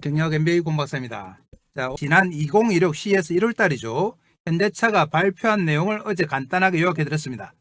경력 MBA 공박사입니다. 자, 지난 2016 CS 1월달이죠. 현대차가 발표한 내용을 어제 간단하게 요약해 드렸습니다.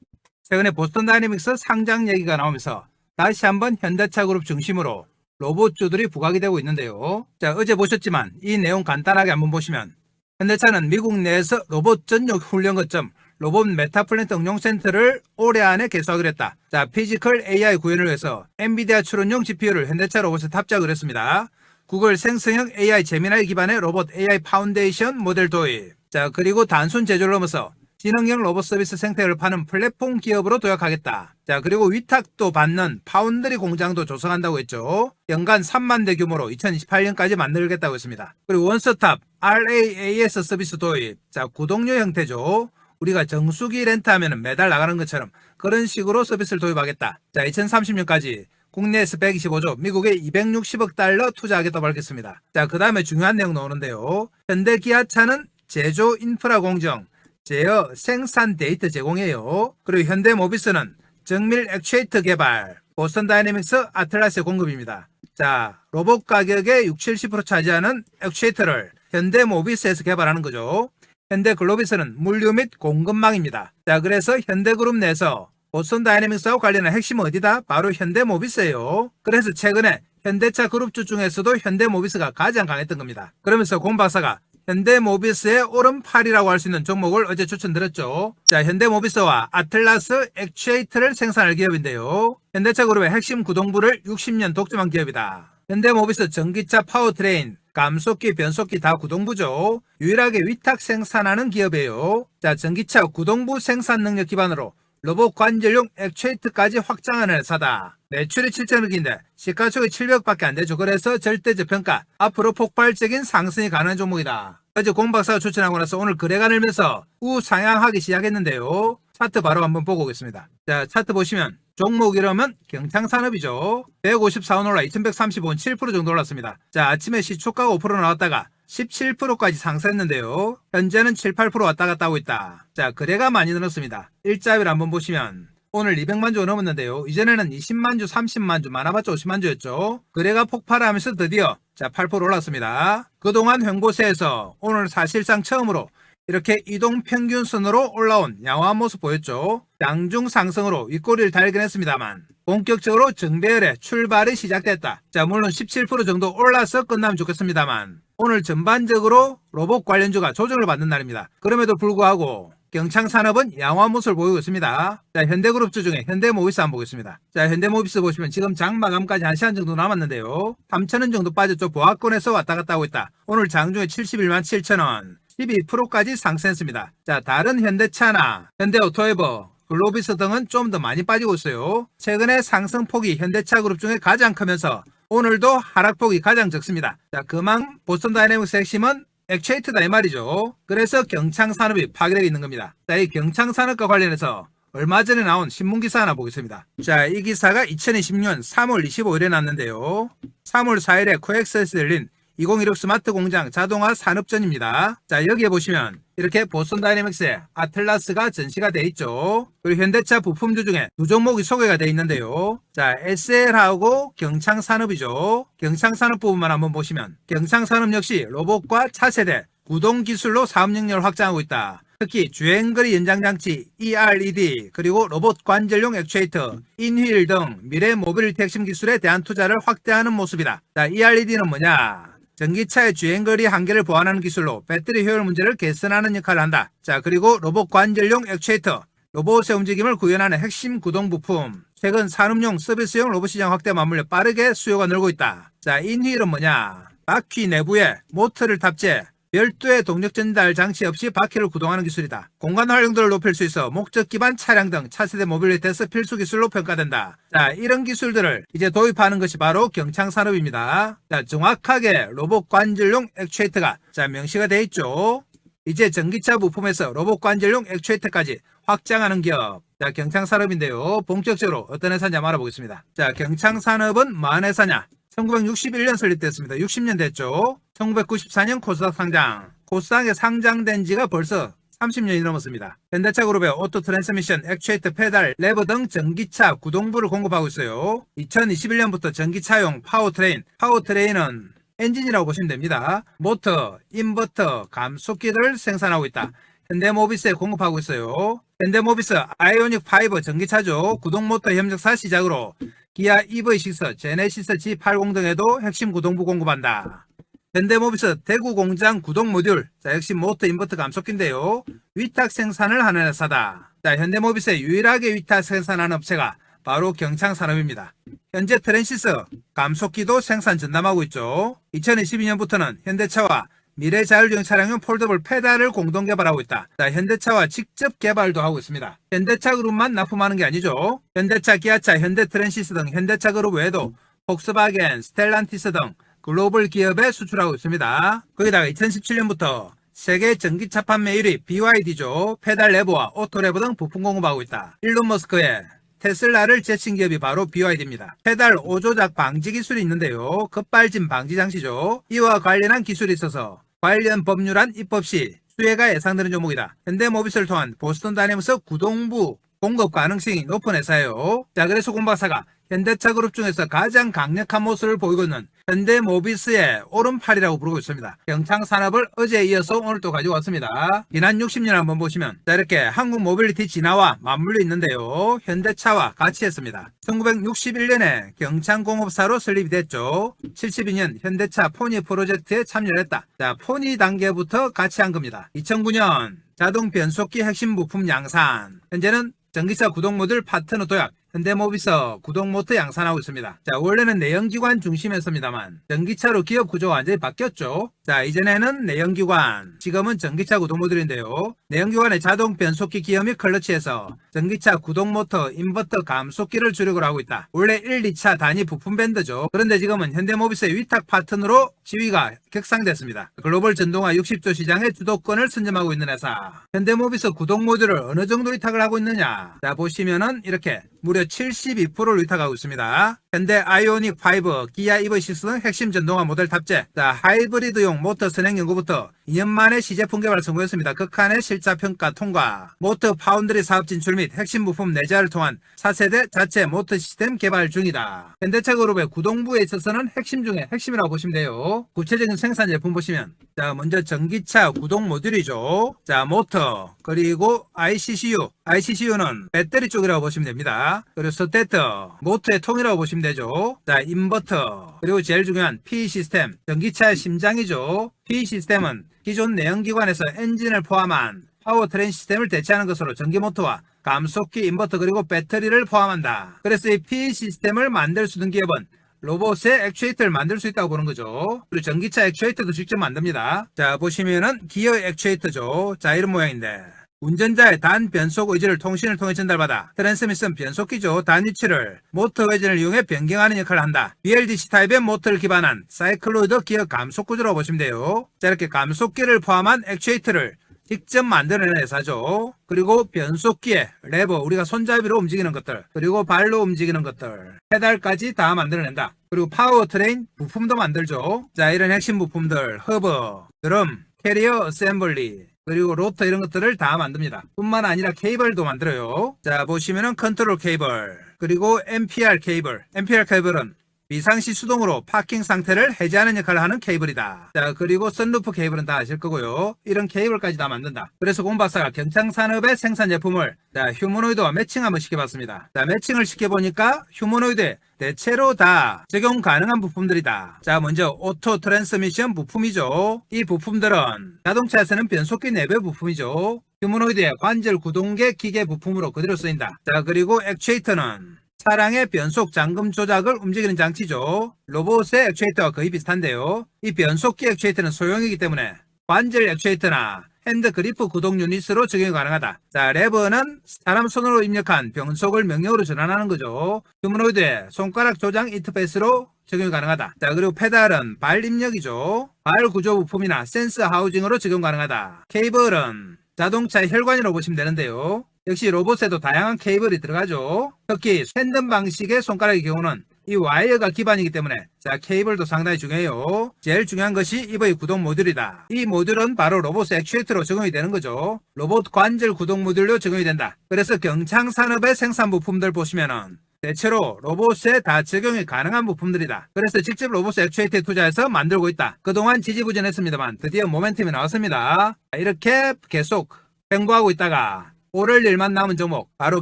최근에 보스턴 다이내믹스 상장 얘기가 나오면서 다시 한번 현대차 그룹 중심으로 로봇주들이 부각이 되고 있는데요. 자, 어제 보셨지만 이 내용 간단하게 한번 보시면 현대차는 미국 내에서 로봇 전용 훈련 거점 로봇 메타플랜트 응용센터를 올해 안에 개소하기로 했다. 자, 피지컬 AI 구현을 위해서 엔비디아 추론용 GPU를 현대차 로봇에 탑재하기로 했습니다. 구글 생성형 AI 제미나이 기반의 로봇 AI 파운데이션 모델 도입. 자, 그리고 단순 제조를 넘어서 지능형 로봇 서비스 생태계를 파는 플랫폼 기업으로 도약하겠다. 자, 그리고 위탁도 받는 파운드리 공장도 조성한다고 했죠. 연간 3만 대 규모로 2028년까지 만들겠다고 했습니다. 그리고 원스톱 RAAS 서비스 도입. 자, 구독료 형태죠. 우리가 정수기 렌트하면 매달 나가는 것처럼 그런 식으로 서비스를 도입하겠다. 자, 2030년까지 국내에서 125조, 미국에 260억 달러 투자하겠다고 밝혔습니다. 자, 그 다음에 중요한 내용 나오는데요. 현대기아차는 제조 인프라 공정, 제어 생산 데이터 제공이에요. 그리고 현대모비스는 정밀 액추에이터 개발, 보스턴 다이내믹스 아틀라스 공급입니다. 자, 로봇 가격의 60-70% 차지하는 액추에이터를 현대모비스에서 개발하는 거죠. 현대글로비스는 물류 및 공급망입니다. 자, 그래서 현대그룹 내에서 보스턴 다이내믹스와 관련한 핵심은 어디다? 바로 현대모비스예요. 그래서 최근에 현대차 그룹주 중에서도 현대모비스가 가장 강했던 겁니다. 그러면서 공 박사가 현대모비스의 오른팔이라고 할 수 있는 종목을 어제 추천드렸죠. 자, 현대모비스와 아틀라스 액추에이터를 생산할 기업인데요. 현대차 그룹의 핵심 구동부를 60년 독점한 기업이다. 현대모비스 전기차 파워트레인, 감속기, 변속기 다 구동부죠. 유일하게 위탁 생산하는 기업이에요. 자, 전기차 구동부 생산 능력 기반으로 로봇 관절용 액추에이터까지 확장하는 회사다. 매출이 7천억인데 시가총액 700밖에 안 되죠. 그래서 절대적 평가, 앞으로 폭발적인 상승이 가능한 종목이다. 어제 공 박사가 추천하고 나서 오늘 거래가 늘면서 우상향하기 시작했는데요. 차트 바로 한번 보고 오겠습니다. 자, 차트 보시면 종목 이름은 경창산업이죠. 154원 올라 2135원 7% 정도 올랐습니다. 자, 아침에 시초가가 5% 나왔다가 17%까지 상승했는데요. 현재는 7, 8% 왔다 갔다 하고 있다. 자, 거래가 많이 늘었습니다. 일자비를 한번 보시면 오늘 200만 주 넘었는데요. 이전에는 20만 주, 30만 주, 많아봤자 50만 주였죠. 거래가 폭발하면서 드디어 8% 올랐습니다. 그동안 횡보세에서 오늘 사실상 처음으로 이렇게 이동평균선으로 올라온 양호한 모습 보였죠. 양중 상승으로 윗꼬리를 달긴 했습니다만 본격적으로 정배열의 출발이 시작됐다. 자, 물론 17% 정도 올라서 끝나면 좋겠습니다만 오늘 전반적으로 로봇 관련주가 조정을 받는 날입니다. 그럼에도 불구하고 경창산업은 양호한 모습을 보이고 있습니다. 자, 현대그룹주 중에 현대모비스 한번 보겠습니다. 자, 현대모비스 보시면 지금 장마감까지 1시간 정도 남았는데요. 3,000원 정도 빠졌죠. 보합권에서 왔다 갔다 하고 있다. 오늘 장중에 71만 7천원, 12%까지 상승했습니다. 자, 다른 현대차나 현대오토에버, 글로비스 등은 좀 더 많이 빠지고 있어요. 최근에 상승폭이 현대차 그룹 중에 가장 크면서 오늘도 하락폭이 가장 적습니다. 자, 그만 보스턴 다이내믹스 핵심은 액추에이터다 이 말이죠. 그래서 경창산업이 파괴되어 있는 겁니다. 자, 이 경창산업과 관련해서 얼마 전에 나온 신문기사 하나 보겠습니다. 자, 이 기사가 2020년 3월 25일에 났는데요. 3월 4일에 코엑스에서 열린 2016 스마트 공장 자동화 산업전입니다. 자, 여기에 보시면 이렇게 보스턴 다이내믹스에 아틀라스가 전시가 되어 있죠. 그리고 현대차 부품주 중에 두 종목이 소개가 되어 있는데요. 자, SL하고 경창산업이죠. 경창산업 부분만 한번 보시면 경창산업 역시 로봇과 차세대 구동 기술로 사업 영역을 확장하고 있다. 특히 주행거리 연장장치, ERED, 그리고 로봇 관절용 액추에이터, 인휠 등 미래 모빌리티 핵심 기술에 대한 투자를 확대하는 모습이다. 자, ERED는 뭐냐? 전기차의 주행거리 한계를 보완하는 기술로 배터리 효율 문제를 개선하는 역할을 한다. 자, 그리고 로봇 관절용 액추에이터, 로봇의 움직임을 구현하는 핵심 구동 부품. 최근 산업용 서비스용 로봇 시장 확대 맞물려 빠르게 수요가 늘고 있다. 자, 인휠은 뭐냐? 바퀴 내부에 모터를 탑재, 별도의 동력 전달 장치 없이 바퀴를 구동하는 기술이다. 공간 활용도를 높일 수 있어 목적 기반 차량 등 차세대 모빌리티에서 필수 기술로 평가된다. 자, 이런 기술들을 이제 도입하는 것이 바로 경창산업입니다. 자, 정확하게 로봇 관절용 액추에이터가 명시가 되어 있죠. 이제 전기차 부품에서 로봇 관절용 액추에이터까지 확장하는 기업. 자, 경창산업인데요. 본격적으로 어떤 회사인지 한번 알아보겠습니다. 자, 경창산업은 뭐한 회사냐? 1961년 설립됐습니다. 60년 됐죠. 1994년 코스닥 상장. 코스닥에 상장된 지가 벌써 30년이 넘었습니다. 현대차 그룹의 오토 트랜스미션, 액추에이터, 페달, 레버 등 전기차 구동부를 공급하고 있어요. 2021년부터 전기차용 파워트레인, 파워트레인은 엔진이라고 보시면 됩니다. 모터, 인버터, 감속기를 생산하고 있다. 현대모비스에 공급하고 있어요. 현대모비스 아이오닉 5 전기차죠. 구동모터 협력사 시작으로 기아 EV6, 제네시스 G80 등에도 핵심 구동부 공급한다. 현대모비스 대구 공장 구동 모듈, 역시 모터 인버터 감속기인데요. 위탁 생산을 하는 회사다. 현대모비스의 유일하게 위탁 생산하는 업체가 바로 경창산업입니다. 현재 트랜시스 감속기도 생산 전담하고 있죠. 2022년부터는 현대차와 미래자율주행 차량용 폴더블 페달을 공동 개발하고 있다. 현대차와 직접 개발도 하고 있습니다. 현대차 그룹만 납품하는 게 아니죠. 현대차, 기아차, 현대트랜시스 등 현대차 그룹 외에도 폭스바겐, 스텔란티스 등 글로벌 기업에 수출하고 있습니다. 거기다가 2017년부터 세계 전기차 판매 1위 BYD죠. 페달 레버와 오토레버 등 부품 공급하고 있다. 일론 머스크의 테슬라를 제친 기업이 바로 BYD입니다. 페달 오조작 방지 기술이 있는데요. 급발진 방지 장치죠. 이와 관련한 기술이 있어서 관련 법률안 입법 시 수혜가 예상되는 종목이다. 현대모비스를 통한 보스턴 다이내믹스 구동부 공급 가능성이 높은 회사예요. 그래서 공박사가 현대차 그룹 중에서 가장 강력한 모습을 보이고 있는 현대모비스의 오른팔이라고 부르고 있습니다. 경창산업을 어제에 이어서 오늘 또 가지고 왔습니다. 지난 60년 한번 보시면 이렇게 한국 모빌리티 진화와 맞물려 있는데요. 현대차와 같이 했습니다. 1961년에 경창공업사로 설립이 됐죠. 72년 현대차 포니 프로젝트에 참여를 했다. 포니 단계부터 같이 한 겁니다. 2009년 자동 변속기 핵심 부품 양산, 현재는 전기차 구동 모듈 파트너 도약, 현대모비스 구동모터 양산하고 있습니다. 원래는 내연기관 중심이었습니다만 전기차로 기업 구조가 완전히 바뀌었죠. 이전에는 내연기관, 지금은 전기차 구동모듈인데요. 내연기관의 자동 변속기 기어 및 클러치에서 전기차 구동모터, 인버터, 감속기를 주력을 하고 있다. 원래 1, 2차 단위 부품 밴드죠. 그런데 지금은 현대모비스의 위탁 파트너로 지위가 격상됐습니다. 글로벌 전동화 60조 시장의 주도권을 선점하고 있는 회사. 현대모비스 구동모듈을 어느 정도 위탁을 하고 있느냐, 보시면은 이렇게 무려 72%를 위탁하고 있습니다. 현대 아이오닉 5, 기아 EV6 등 핵심 전동화 모델 탑재, 하이브리드용 모터 선행 연구부터 2년 만에 시제품 개발 성공했습니다. 극한의 실자평가 통과, 모터 파운드리 사업 진출 및 핵심 부품 내재화를 통한 4세대 자체 모터 시스템 개발 중이다. 현대차 그룹의 구동부에 있어서는 핵심 중에 핵심이라고 보시면 돼요. 구체적인 생산 제품 보시면 먼저 전기차 구동 모듈이죠. 모터, 그리고 ICCU는 배터리 쪽이라고 보시면 됩니다. 그리고 스테터, 모터의 통이라고 보시면 되죠. 인버터, 그리고 제일 중요한 P 시스템, 전기차의 심장이죠. P 시스템은 기존 내연기관에서 엔진을 포함한 파워트레인 시스템을 대체하는 것으로 전기모터와 감속기, 인버터, 그리고 배터리를 포함한다. 그래서 이 P 시스템을 만들 수 있는 기업은 로봇의 액추에이터를 만들 수 있다고 보는 거죠. 그리고 전기차 액추에이터도 직접 만듭니다. 보시면은 기어 액추에이터죠. 이런 모양인데, 운전자의 단 변속 의지를 통신을 통해 전달받아 트랜스미션 변속기죠. 단 위치를 모터 회전을 이용해 변경하는 역할을 한다. BLDC 타입의 모터를 기반한 사이클로이드 기어 감속 구조라고 보시면 돼요. 이렇게 감속기를 포함한 액추에이터를 직접 만드는 회사죠. 그리고 변속기에 레버, 우리가 손잡이로 움직이는 것들, 그리고 발로 움직이는 것들, 페달까지 다 만들어낸다. 그리고 파워트레인 부품도 만들죠. 이런 핵심 부품들, 허브, 드럼, 캐리어 어셈블리, 그리고 로터 이런 것들을 다 만듭니다. 뿐만 아니라 케이블도 만들어요. 보시면은 컨트롤 케이블, 그리고 MPR 케이블은 비상시 수동으로 파킹 상태를 해제하는 역할을 하는 케이블이다. 그리고 선루프 케이블은 다 아실 거고요. 이런 케이블까지 다 만든다. 그래서 공박사가 경창산업의 생산 제품을 휴머노이드와 매칭 한번 시켜봤습니다. 매칭을 시켜보니까 휴머노이드에 대체로 다 적용 가능한 부품들이다. 먼저 오토 트랜스미션 부품이죠. 이 부품들은 자동차에서는 변속기 내배 부품이죠. 휴머노이드의 관절 구동계 기계 부품으로 그대로 쓰인다. 그리고 액추에이터는 차량의 변속 잠금 조작을 움직이는 장치죠. 로봇의 액추에이터와 거의 비슷한데요. 이 변속기 액추에이터는 소형이기 때문에 관절 액추에이터나 핸드 그리프 구동 유닛으로 적용이 가능하다. 레버는 사람 손으로 입력한 변속을 명령으로 전환하는 거죠. 휴머노이드의 손가락 조작 인터페이스로 적용이 가능하다. 그리고 페달은 발 입력이죠. 발 구조 부품이나 센서 하우징으로 적용 가능하다. 케이블은 자동차의 혈관이라고 보시면 되는데요. 역시 로봇에도 다양한 케이블이 들어가죠. 특히 샌덤 방식의 손가락의 경우는 이 와이어가 기반이기 때문에 케이블도 상당히 중요해요. 제일 중요한 것이 EV 구동 모듈이다. 이 모듈은 바로 로봇 액추에이터로 적용이 되는 거죠. 로봇 관절 구동 모듈로 적용이 된다. 그래서 경창산업의 생산 부품들 보시면은 대체로 로봇에 다 적용이 가능한 부품들이다. 그래서 직접 로봇 액추에이터에 투자해서 만들고 있다. 그동안 지지부진했습니다만 드디어 모멘텀이 나왔습니다. 이렇게 계속 횡보하고 있다가 오를 일만 남은 종목 바로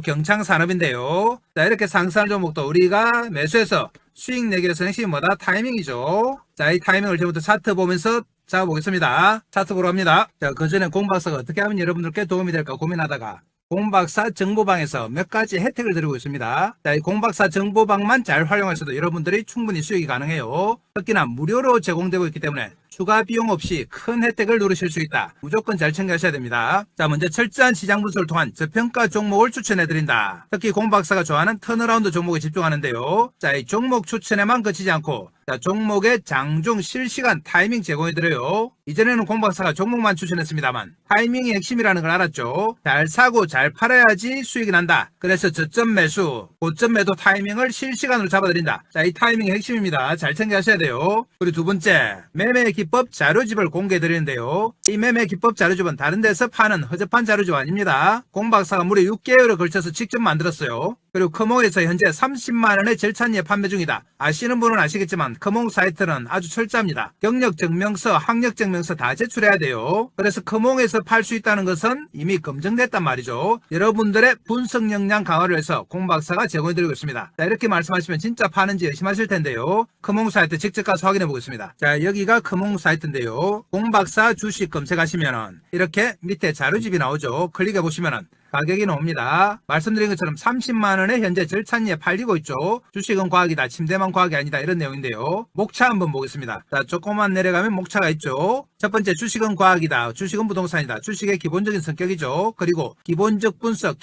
경창산업인데요. 자, 이렇게 상승한 종목도 우리가 매수해서 수익 내기 위해서는 핵심이 뭐다? 타이밍이죠. 자, 이 타이밍을 지금부터 차트 보면서 잡아보겠습니다. 차트 보러 갑니다. 자, 그 전에 공박사가 어떻게 하면 여러분들께 도움이 될까 고민하다가 공박사 정보방에서 몇 가지 혜택을 드리고 있습니다. 자, 이 공박사 정보방만 잘 활용하셔도 여러분들이 충분히 수익이 가능해요. 특히나 무료로 제공되고 있기 때문에 추가 비용 없이 큰 혜택을 누리실 수 있다. 무조건 잘 챙겨하셔야 됩니다. 자, 먼저 철저한 시장 분석을 통한 저평가 종목을 추천해드린다. 특히 공박사가 좋아하는 턴어라운드 종목에 집중하는데요. 자, 이 종목 추천에만 그치지 않고 종목의 장중 실시간 타이밍 제공해드려요. 이전에는 공박사가 종목만 추천했습니다만 타이밍이 핵심이라는 걸 알았죠. 잘 사고 잘 팔아야지 수익이 난다. 그래서 저점 매수, 고점 매도 타이밍을 실시간으로 잡아드린다. 자, 이 타이밍이 핵심입니다. 잘 챙겨하셔야 돼요. 그리고 두 번째, 매매 기법 자료집을 공개해드리는데요. 이 매매 기법 자료집은 다른 데서 파는 허접한 자료집 아닙니다. 공박사가 무려 6개월에 걸쳐서 직접 만들었어요. 그리고 크몽에서 현재 30만원의 절찬리에 판매 중이다. 아시는 분은 아시겠지만 크몽 사이트는 아주 철저합니다. 경력증명서, 학력증명서 다 제출해야 돼요. 그래서 크몽에서 팔 수 있다는 것은 이미 검증됐단 말이죠. 여러분들의 분석 역량 강화를 위해서 공박사가 제공해드리고 있습니다. 자, 이렇게 말씀하시면 진짜 파는지 의심하실 텐데요. 크몽 사이트 직접 가서 확인해 보겠습니다. 자, 여기가 크몽 사이트인데요. 공박사 주식 검색하시면은 이렇게 밑에 자료집이 나오죠. 클릭해 보시면은 가격이 나옵니다. 말씀드린 것처럼 30만원에 현재 절찬리에 팔리고 있죠. 주식은 과학이다. 침대만 과학이 아니다. 이런 내용인데요. 목차 한번 보겠습니다. 자, 조금만 내려가면 목차가 있죠. 첫 번째, 주식은 과학이다. 주식은 부동산이다. 주식의 기본적인 성격이죠. 그리고 기본적 분석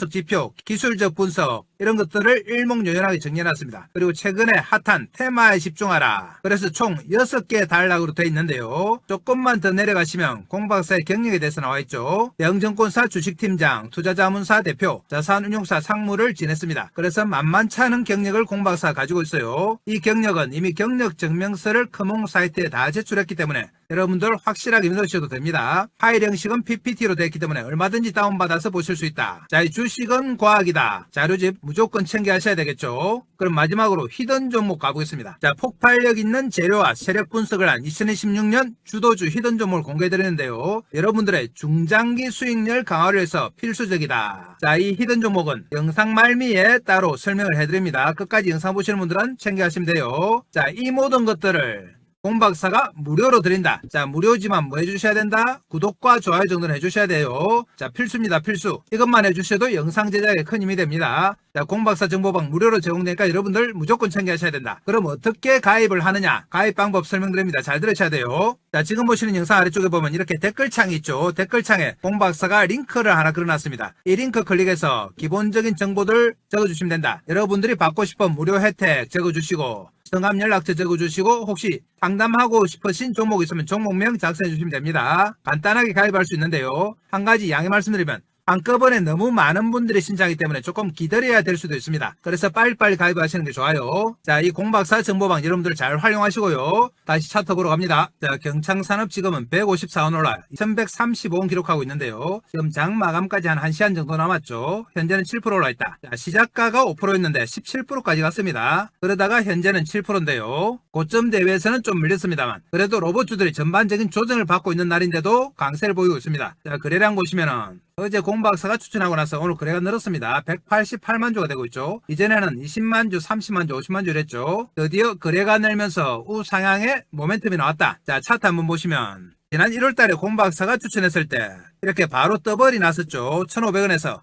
지표, 기술적 분석 이런 것들을 일목요연하게 정리해놨습니다. 그리고 최근에 핫한 테마에 집중하라. 그래서 총 6개 단락으로 되어 있는데요. 조금만 더 내려가시면 공박사의 경력에 대해서 나와있죠. 대형증권사 주식팀장, 투자자문사 대표, 자산운용사 상무를 지냈습니다. 그래서 만만치 않은 경력을 공박사가 가지고 있어요. 이 경력은 이미 경력증명서를 크몽 사이트에 다 제출했기 때문에 여러분들 확실하게 믿으셔도 됩니다. 파일 형식은 PPT로 되어 있기 때문에 얼마든지 다운받아서 보실 수 있다. 자, 이 주식은 과학이다. 자료집 무조건 챙겨하셔야 되겠죠. 그럼 마지막으로 히든 종목 가보겠습니다. 자, 폭발력 있는 재료와 세력 분석을 한 2026년 주도주 히든 종목을 공개해드리는데요. 여러분들의 중장기 수익률 강화를 위해서 필수적이다. 자, 이 히든 종목은 영상 말미에 따로 설명을 해드립니다. 끝까지 영상 보시는 분들은 챙겨하시면 돼요. 자, 이 모든 것들을 공박사가 무료로 드린다. 자, 무료지만 뭐 해주셔야 된다? 구독과 좋아요 정도는 해주셔야 돼요. 자, 필수입니다. 필수. 이것만 해주셔도 영상 제작에 큰 힘이 됩니다. 자, 공박사 정보방 무료로 제공되니까 여러분들 무조건 챙겨하셔야 된다. 그럼 어떻게 가입을 하느냐? 가입 방법 설명드립니다. 잘 들으셔야 돼요. 자, 지금 보시는 영상 아래쪽에 보면 이렇게 댓글창이 있죠. 댓글창에 공박사가 링크를 하나 그려놨습니다. 이 링크 클릭해서 기본적인 정보들 적어주시면 된다. 여러분들이 받고 싶은 무료 혜택 적어주시고 성함 연락처 적어주시고 혹시 상담하고 싶으신 종목 있으면 종목명 작성해 주시면 됩니다. 간단하게 가입할 수 있는데요. 한 가지 양해 말씀드리면 한꺼번에 너무 많은 분들이 신청하기 때문에 조금 기다려야 될 수도 있습니다. 그래서 빨리빨리 가입하시는 게 좋아요. 자, 이 공박사 정보방 여러분들 잘 활용하시고요. 다시 차트 보러 갑니다. 자, 경창산업 지금은 154원 올라 2135원 기록하고 있는데요. 지금 장 마감까지 한 1시간 정도 남았죠. 현재는 7% 올라 있다. 자, 시작가가 5%였는데 17%까지 갔습니다. 그러다가 현재는 7%인데요. 고점 대비해서는 좀 밀렸습니다만 그래도 로봇주들이 전반적인 조정을 받고 있는 날인데도 강세를 보이고 있습니다. 자, 거래량 보시면은 어제 공박사가 추천하고 나서 오늘 거래가 늘었습니다. 188만 주가 되고 있죠. 이전에는 20만 주, 30만 주, 50만 주 이랬죠. 드디어 거래가 늘면서 우상향의 모멘텀이 나왔다. 자, 차트 한번 보시면 지난 1월 달에 공박사가 추천했을 때 이렇게 바로 더블이 났었죠. 1,500원에서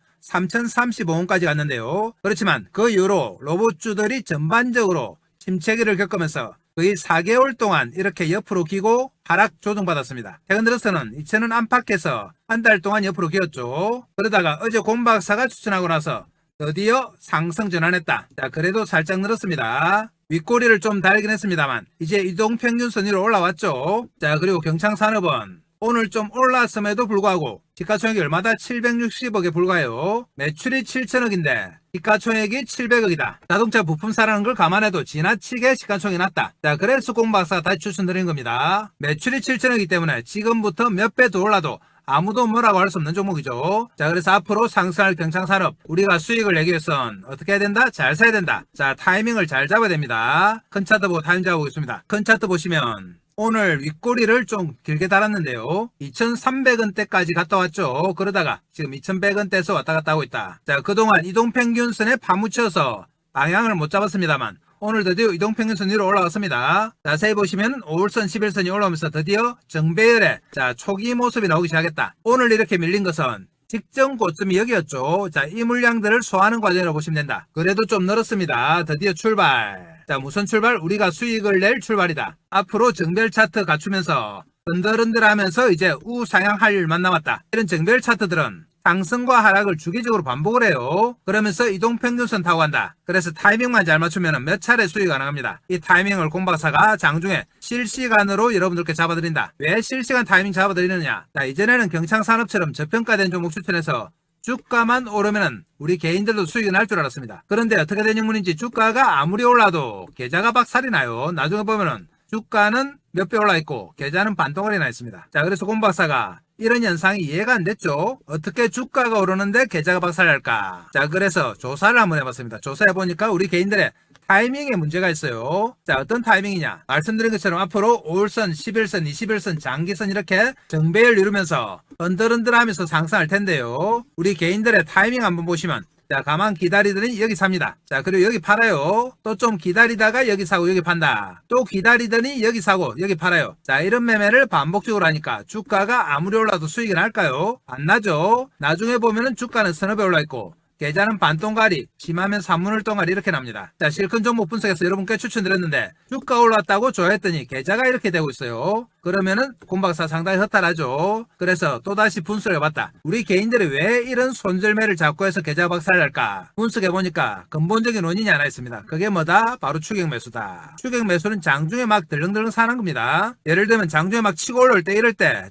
3,035원까지 갔는데요. 그렇지만 그 이후로 로봇주들이 전반적으로 침체기를 겪으면서 거의 4개월 동안 이렇게 옆으로 기고 하락 조정받았습니다. 최근 들어서는 2,000원 안팎에서 한 달 동안 옆으로 기었죠. 그러다가 어제 공박사가 추천하고 나서 드디어 상승 전환했다. 자, 그래도 살짝 늘었습니다. 윗꼬리를 좀 달긴 했습니다만 이제 이동평균선 위로 올라왔죠. 자, 그리고 경창산업은 오늘 좀 올랐음에도 불구하고 시가총액이 얼마다 760억에 불과해요. 매출이 7천억인데 시가총액이 700억이다. 자동차 부품사라는 걸 감안해도 지나치게 시가총액이 낮다. 자, 그래서 공박사가 다시 추천드린 겁니다. 매출이 7천억이기 때문에 지금부터 몇 배 더 올라도 아무도 뭐라고 할 수 없는 종목이죠. 자, 그래서 앞으로 상승할 경창산업 우리가 수익을 내기 위해선 어떻게 해야 된다? 잘 사야 된다. 자, 타이밍을 잘 잡아야 됩니다. 큰 차트 보고 타이밍 잡아보겠습니다. 큰 차트 보시면 오늘 윗꼬리를 좀 길게 달았는데요. 2,300원대까지 갔다 왔죠. 그러다가 지금 2,100원대에서 왔다 갔다 하고 있다. 자, 그동안 이동평균선에 파묻혀서 방향을 못 잡았습니다만 오늘 드디어 이동평균선 위로 올라왔습니다. 자세히 보시면 5일선 11선이 올라오면서 드디어 정배열의 초기 모습이 나오기 시작했다. 오늘 이렇게 밀린 것은 직전 고점이 여기였죠. 자, 이 물량들을 소화하는 과정이라고 보시면 된다. 그래도 좀 늘었습니다. 드디어 출발. 자, 무슨 출발? 우리가 수익을 낼 출발이다. 앞으로 정배열 차트 갖추면서 흔들흔들하면서 이제 우상향할 일만 남았다. 이런 정배열 차트들은 상승과 하락을 주기적으로 반복을 해요. 그러면서 이동평균선 타고 간다. 그래서 타이밍만 잘 맞추면 몇 차례 수익이 가능합니다. 이 타이밍을 공박사가 장중에 실시간으로 여러분들께 잡아드린다. 왜 실시간 타이밍 잡아드리느냐? 자, 이전에는 경창산업처럼 저평가된 종목 추천해서 주가만 오르면 우리 개인들도 수익이 날 줄 알았습니다. 그런데 어떻게 된 영문인지 주가가 아무리 올라도 계좌가 박살이 나요. 나중에 보면은 주가는 몇 배 올라 있고 계좌는 반덩어리 나 있습니다. 자, 그래서 공박사가 이런 현상이 이해가 안 됐죠. 어떻게 주가가 오르는데 계좌가 박살날까? 자, 그래서 조사를 한번 해봤습니다. 조사해보니까 우리 개인들의 타이밍에 문제가 있어요. 자, 어떤 타이밍이냐? 말씀드린 것처럼 앞으로 5일선, 11선, 21선, 장기선 이렇게 정배열 이루면서 흔들흔들하면서 상승할 텐데요. 우리 개인들의 타이밍 한번 보시면 자, 가만 기다리더니 여기 삽니다. 자, 그리고 여기 팔아요. 또 좀 기다리다가 여기 사고 여기 판다. 또 기다리더니 여기 사고 여기 팔아요. 자, 이런 매매를 반복적으로 하니까 주가가 아무리 올라도 수익이 날까요? 안 나죠. 나중에 보면은 주가는 서너 배 올라 있고 계좌는 반동가리, 심하면 3분의 1 동가리 이렇게 납니다. 자, 실컷 종목 분석해서 여러분께 추천드렸는데 주가 올랐다고 좋아했더니 계좌가 이렇게 되고 있어요. 그러면은 공박사 상당히 허탈하죠. 그래서 또다시 분석을 해봤다. 우리 개인들이 왜 이런 손절매를 자꾸 해서 계좌 박살날까? 분석해보니까 근본적인 원인이 하나 있습니다. 그게 뭐다? 바로 추격 매수다. 추격 매수는 장중에 막 들렁들렁 사는 겁니다. 예를 들면 장중에 막 치고 올라올 때 이럴 때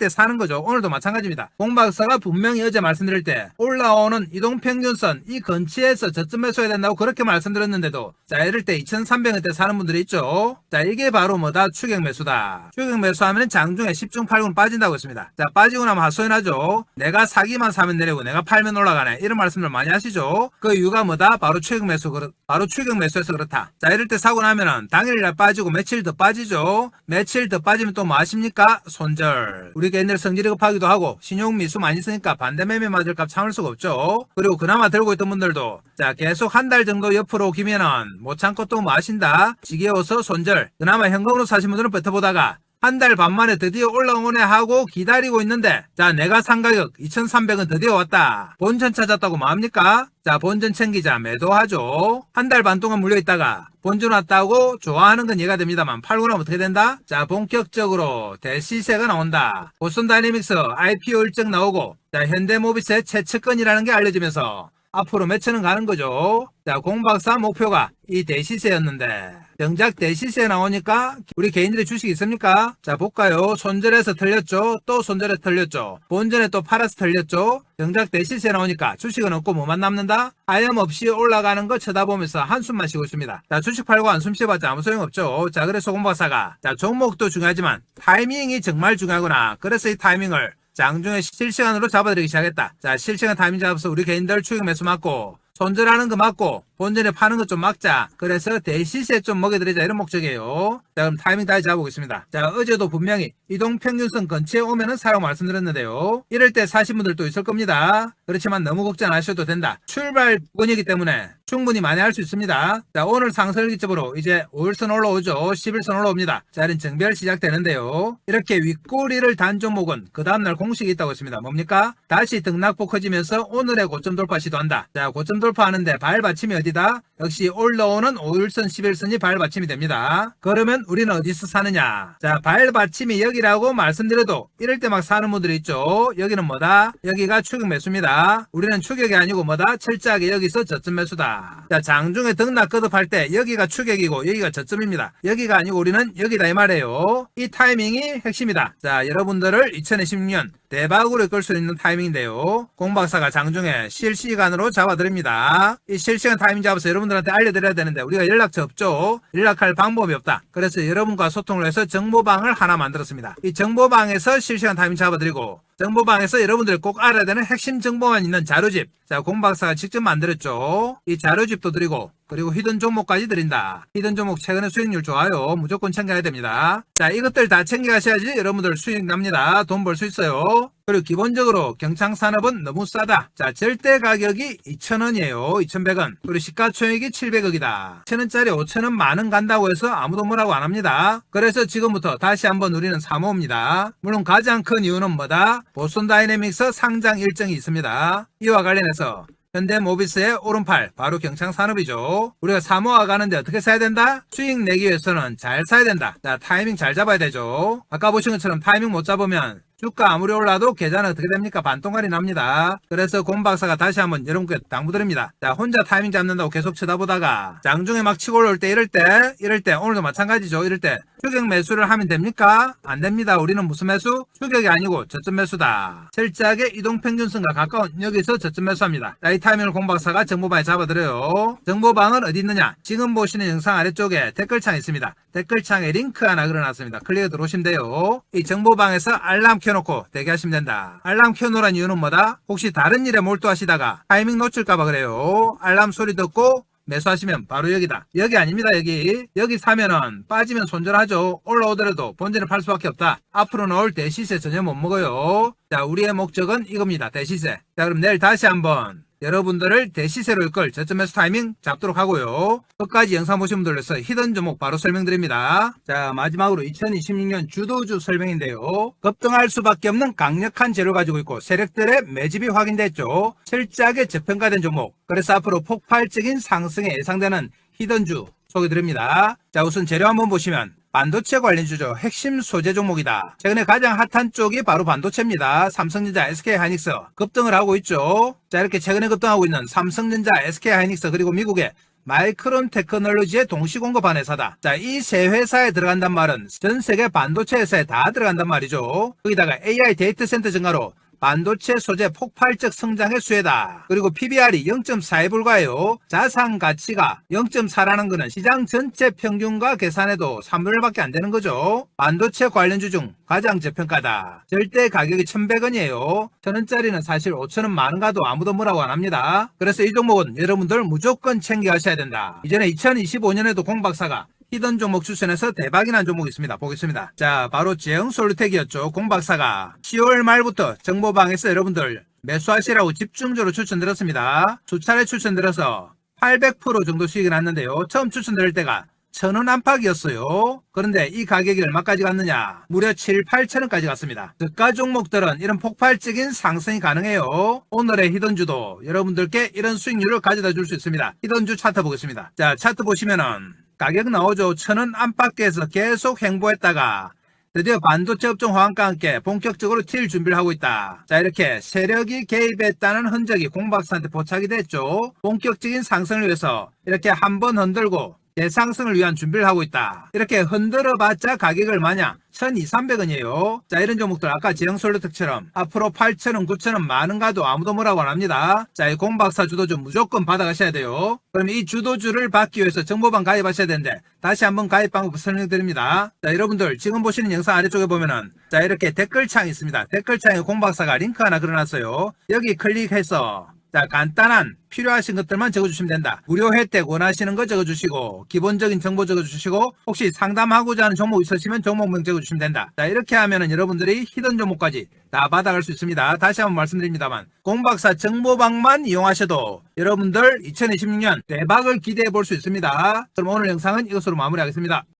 사는 거죠. 오늘도 마찬가지입니다. 공박사가 분명히 어제 말씀드릴 때 올라오는 이동평균선 이 근처에서 저점 매수해야 된다고 그렇게 말씀드렸는데도 자, 이럴 때 2,300원대 사는 분들이 있죠. 자, 이게 바로 뭐다? 추격 매수다. 추격 매수하면 장중에 10중 8군 빠진다고 했습니다. 자, 빠지고 나면 하소연하죠. 내가 사기만 사면 내리고 내가 팔면 올라가네. 이런 말씀들 많이 하시죠. 그 이유가 뭐다? 바로 추격 매수해서 그렇다. 자, 이럴 때 사고 나면은 당일날 빠지고 며칠 더 빠지죠. 며칠 더 빠지면 또 뭐 하십니까? 손절. 우리 개인들 성질이 급하기도 하고 신용 미수 많이 쓰니까 반대 매매 맞을 값 참을 수가 없죠. 그리고 그나마 들고 있던 분들도 자, 계속 한 달 정도 옆으로 오기면은 못 참고 또 뭐 하신다? 지겨워서 손절. 그나마 현금으로 사신 분들은 뱉어보다가 한 달 반 만에 드디어 올라오네 하고 기다리고 있는데 자, 내가 산 가격 2,300원 드디어 왔다. 본전 찾았다고 뭐합니까? 자, 본전 챙기자 매도하죠. 한 달 반 동안 물려있다가 본전 왔다고 좋아하는 건 이해가 됩니다만 팔고 나면 어떻게 된다? 자, 본격적으로 대시세가 나온다. 보스턴 다이내믹스 IPO 일정 나오고 자, 현대모비스의 최측근이라는 게 알려지면서 앞으로 몇 천원 가는 거죠. 자, 공박사 목표가 이 대시세였는데 정작 대시세 나오니까 우리 개인들의 주식이 있습니까? 자, 볼까요? 손절해서 틀렸죠. 또 손절해서 틀렸죠. 본전에 또 팔아서 틀렸죠. 정작 대시세 나오니까 주식은 없고 뭐만 남는다? 하염없이 올라가는 거 쳐다보면서 한숨만 쉬고 있습니다. 자, 주식 팔고 한숨 쉬어봤자 아무 소용없죠. 자, 그래서 공박사가 자, 종목도 중요하지만 타이밍이 정말 중요하구나. 그래서 이 타이밍을 장중에 실시간으로 잡아드리기 시작했다. 자, 실시간 타이밍 잡아서 우리 개인들 추격 매수 맞고 손절하는 거 맞고 본전에 파는 것 좀 막자. 그래서 대시세 좀 먹여드리자 이런 목적이에요. 자, 그럼 타이밍 다시 잡아보겠습니다. 자, 어제도 분명히 이동평균선 근처에 오면은 사라고 말씀드렸는데요. 이럴 때 사신 분들도 있을 겁니다. 그렇지만 너무 걱정 안 하셔도 된다. 출발 부근이기 때문에 충분히 만회할 수 있습니다. 자, 오늘 상승을 기점으로 이제 5일선 올라오죠. 11선 올라옵니다. 자, 이런 정배열 시작되는데요. 이렇게 윗꼬리를 단 종목은 그 다음날 공식이 있다고 했습니다. 뭡니까? 다시 등락폭 커지면서 오늘의 고점 돌파 시도한다. 자, 고점 돌파하는데 발받침이 어디다? 역시 올라오는 5일선 11선이 발받침이 됩니다. 그러면 우리는 어디서 사느냐? 자, 발받침이 여기라고 말씀드려도 이럴 때 막 사는 분들이 있죠. 여기는 뭐다? 여기가 추격 매수입니다. 우리는 추격이 아니고 뭐다? 철저하게 여기서 저점 매수다. 자, 장중에 등락 거듭할 때 여기가 추격이고 여기가 저점입니다. 여기가 아니고 우리는 여기다 이 말이에요. 이 타이밍이 핵심이다. 자, 여러분들을 2026년 대박으로 이끌 수 있는 타이밍인데요. 공박사가 장중에 실시간으로 잡아드립니다. 이 실시간 타이밍 잡아서 여러분들한테 알려드려야 되는데 우리가 연락처 없죠. 연락할 방법이 없다. 그래서 그래서 여러분과 소통을 해서 정보방을 하나 만들었습니다. 이 정보방에서 실시간 타이밍 잡아드리고 정보방에서 여러분들이 꼭 알아야 되는 핵심 정보만 있는 자료집. 자, 공박사가 직접 만들었죠. 이 자료집도 드리고 그리고 히든 종목까지 드린다. 히든 종목 최근에 수익률 좋아요. 무조건 챙겨야 됩니다. 자, 이것들 다 챙겨가셔야지 여러분들 수익 납니다. 돈 벌 수 있어요. 그리고 기본적으로 경창산업은 너무 싸다. 자, 절대 가격이 2,000원이에요. 2,100원. 그리고 시가총액이 700억이다. 1,000원짜리 5,000원 만원 간다고 해서 아무도 뭐라고 안 합니다. 그래서 지금부터 다시 한번 우리는 사모입니다. 물론 가장 큰 이유는 뭐다? 보스턴 다이내믹스 상장 일정이 있습니다. 이와 관련해서 현대모비스의 오른팔 바로 경창산업이죠. 우리가 사모아 가는데 어떻게 사야 된다? 수익 내기 위해서는 잘 사야 된다. 자, 타이밍 잘 잡아야 되죠. 아까 보신 것처럼 타이밍 못 잡으면 주가 아무리 올라도 계좌는 어떻게 됩니까? 반동갈이 납니다. 그래서 곰박사가 다시 한번 여러분께 당부드립니다. 자, 혼자 타이밍 잡는다고 계속 쳐다보다가 장중에 막 치고 올라올 때 이럴 때 오늘도 마찬가지죠. 이럴 때 추격 매수를 하면 됩니까? 안 됩니다. 우리는 무슨 매수? 추격이 아니고 저점 매수다. 철저하게 이동평균선과 가까운 여기서 저점 매수합니다. 자, 이 타이밍을 곰박사가 정보방에 잡아드려요. 정보방은 어디 있느냐? 지금 보시는 영상 아래쪽에 댓글창이 있습니다. 댓글창에 링크 하나 그려놨습니다. 클릭해 들어오시면 돼요. 이 정보방에서 알람 켜놓고 대기하시면 된다. 알람 켜놓으란 이유는 뭐다? 혹시 다른 일에 몰두하시다가 타이밍 놓칠까봐 그래요. 알람 소리 듣고 매수하시면 바로 여기다. 여기 아닙니다. 여기 사면은 빠지면 손절하죠. 올라오더라도 본전을 팔 수밖에 없다. 앞으로 나올 대시세 전혀 못 먹어요. 자, 우리의 목적은 이겁니다. 대시세. 자, 그럼 내일 다시 한번 여러분들을 대시세로 이끌 저점 매수 타이밍 잡도록 하고요. 끝까지 영상 보신 분들 위해서 히든 종목 바로 설명드립니다. 자, 마지막으로 2026년 주도주 설명인데요. 급등할 수밖에 없는 강력한 재료를 가지고 있고 세력들의 매집이 확인됐죠. 철저하게 저평가된 종목. 그래서 앞으로 폭발적인 상승에 예상되는 히든주 소개드립니다. 자, 우선 재료 한번 보시면 반도체 관련주죠. 핵심 소재 종목이다. 최근에 가장 핫한 쪽이 바로 반도체입니다. 삼성전자, SK하이닉스 급등을 하고 있죠. 자, 이렇게 최근에 급등하고 있는 삼성전자, SK하이닉스 그리고 미국의 마이크론 테크놀로지의 동시 공급한 회사다. 자, 이 세 회사에 들어간단 말은 전 세계 반도체 회사에 다 들어간단 말이죠. 거기다가 AI 데이터 센터 증가로 반도체 소재 폭발적 성장의 수혜다. 그리고 PBR이 0.4에 불과해요. 자산 가치가 0.4라는 것은 시장 전체 평균과 계산해도 3분의1밖에 안 되는 거죠. 반도체 관련주 중 가장 저평가다. 절대 가격이 1,100원이에요. 1,000원짜리는 사실 5,000원 만원 가도 아무도 뭐라고 안 합니다. 그래서 이 종목은 여러분들 무조건 챙겨 하셔야 된다. 이전에 2025년에도 공박사가 히든 종목 추천해서 대박이 난 종목이 있습니다. 보겠습니다. 자, 바로 제형솔루텍이었죠. 공박사가 10월 말부터 정보방에서 여러분들 매수하시라고 집중적으로 추천드렸습니다. 수차례 추천드려서 800% 정도 수익이 났는데요. 처음 추천드릴 때가 1,000원 안팎이었어요. 그런데 이 가격이 얼마까지 갔느냐? 무려 7, 8,000원까지 갔습니다. 저가 종목들은 이런 폭발적인 상승이 가능해요. 오늘의 히든주도 여러분들께 이런 수익률을 가져다 줄 수 있습니다. 히든주 차트 보겠습니다. 자, 차트 보시면은 가격 나오죠. 1,000원 안팎에서 계속 횡보했다가 드디어 반도체 업종 호황과 함께 본격적으로 튈 준비를 하고 있다. 자, 이렇게 세력이 개입했다는 흔적이 공박사한테 포착이 됐죠. 본격적인 상승을 위해서 이렇게 한번 흔들고 대상승을 위한 준비를 하고 있다. 이렇게 흔들어봤자 가격이 얼마냐? 1,200~300원이에요. 자, 이런 종목들 아까 제형솔루텍처럼 앞으로 8,000원, 9,000원 많은 가도 아무도 뭐라고 안 합니다. 자, 이 공박사 주도주 무조건 받아가셔야 돼요. 그럼 이 주도주를 받기 위해서 정보방 가입하셔야 되는데 다시 한번 가입 방법 설명드립니다. 자, 여러분들 지금 보시는 영상 아래쪽에 보면은 자, 이렇게 댓글창이 있습니다. 댓글창에 공박사가 링크 하나 그려놨어요. 여기 클릭해서 자, 간단한 필요하신 것들만 적어주시면 된다. 무료 혜택 원하시는 거 적어주시고 기본적인 정보 적어주시고 혹시 상담하고자 하는 종목 있으시면 종목명 적어주시면 된다. 자, 이렇게 하면은 여러분들이 히든 종목까지 다 받아갈 수 있습니다. 다시 한번 말씀드립니다만 공박사 정보방만 이용하셔도 여러분들 2026년 대박을 기대해 볼 수 있습니다. 그럼 오늘 영상은 이것으로 마무리하겠습니다.